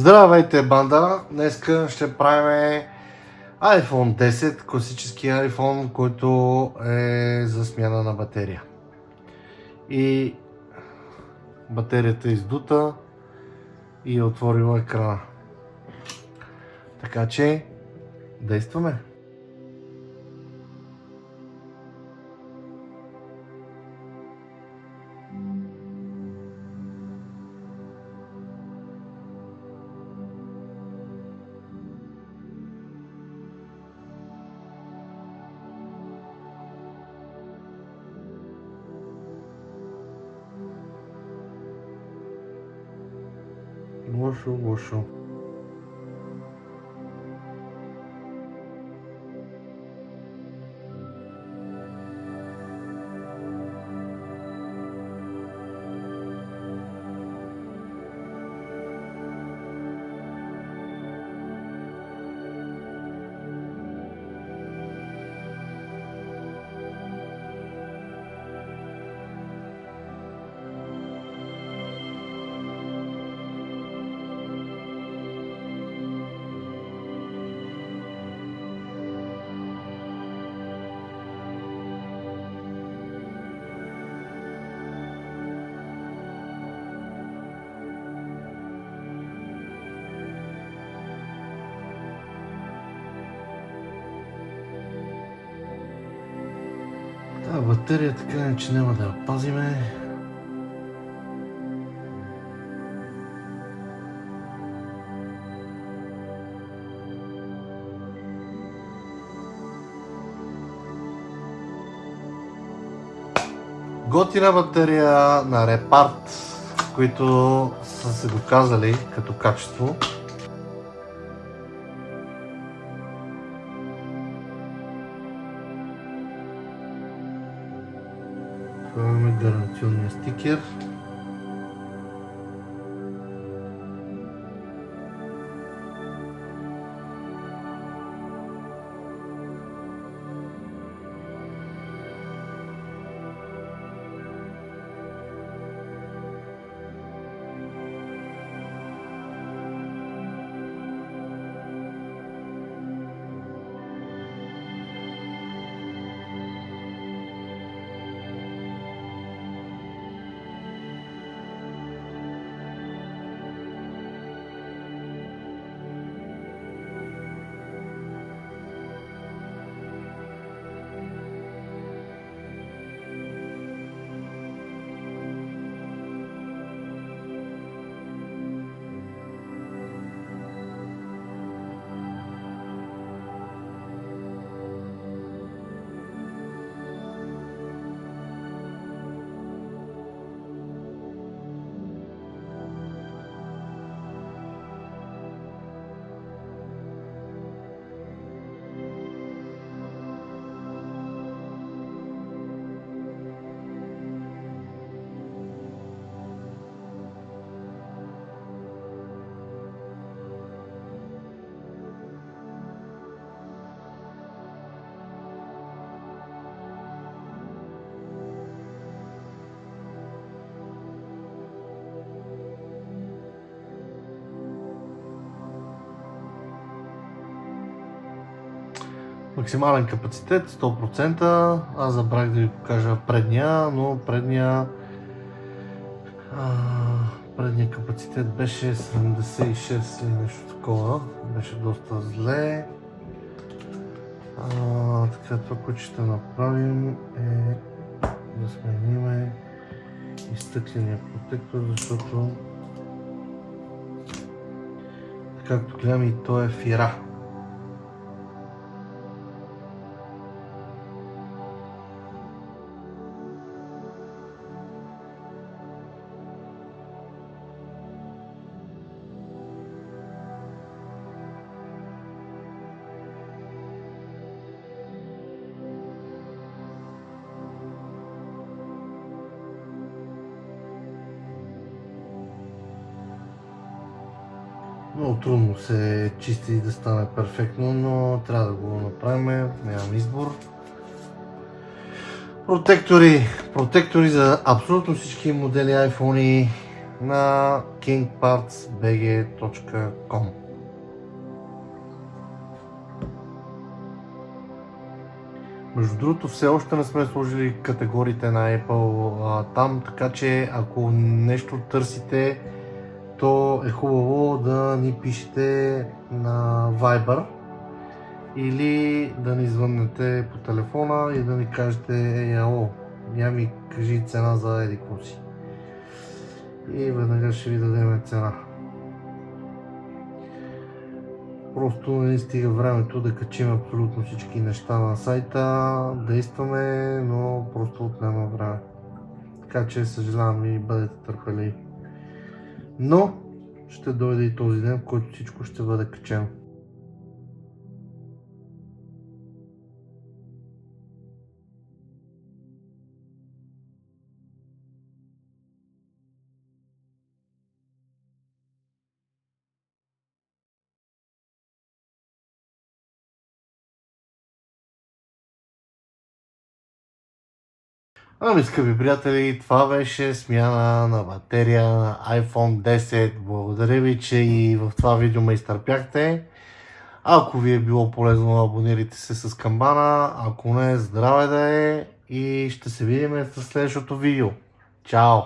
Здравейте, банда! Днеска ще правим iPhone 10, класическия iPhone, който е за смяна на батерия. И батерията е издута и е отворила екрана. Така че действаме! Лошо. Тази батерия така че няма да я пазиме. Готина батерия на Репарт, които са се доказали като качество. Имаме гаранционния стикер. Максимален капацитет 100%. Аз забравих да ви покажа предния, но предния капацитет беше 76 или нещо такова. Беше доста зле. Така, това, което ще направим е да сменим изтъкления протектор, защото както гледаме и той е фира. Много трудно се чисти и да стане перфектно, но трябва да го направим, нямам избор. Протектори за абсолютно всички модели iPhone на kingpartsbg.com. Между другото, все още не сме сложили категориите на Apple там, така че ако нещо търсите, то е хубаво да ни пишете на Viber или да ни звъннете по телефона и да ни кажете: ало, я ми кажи цена за едико си. И веднага ще ви дадем цена. Просто не стига времето да качим абсолютно всички неща на сайта, действаме, но просто отнема време. Така че съжалявам и бъдете търпеливи. Но ще дойде и този ден, в който всичко ще бъде качено. Ами, скъпи приятели, това беше смяна на батерия на iPhone 10. Благодаря ви, че и в това видео ме изтърпяхте. Ако ви е било полезно, абонирайте се с камбана. Ако не, здраве да е и ще се видим в следващото видео. Чао!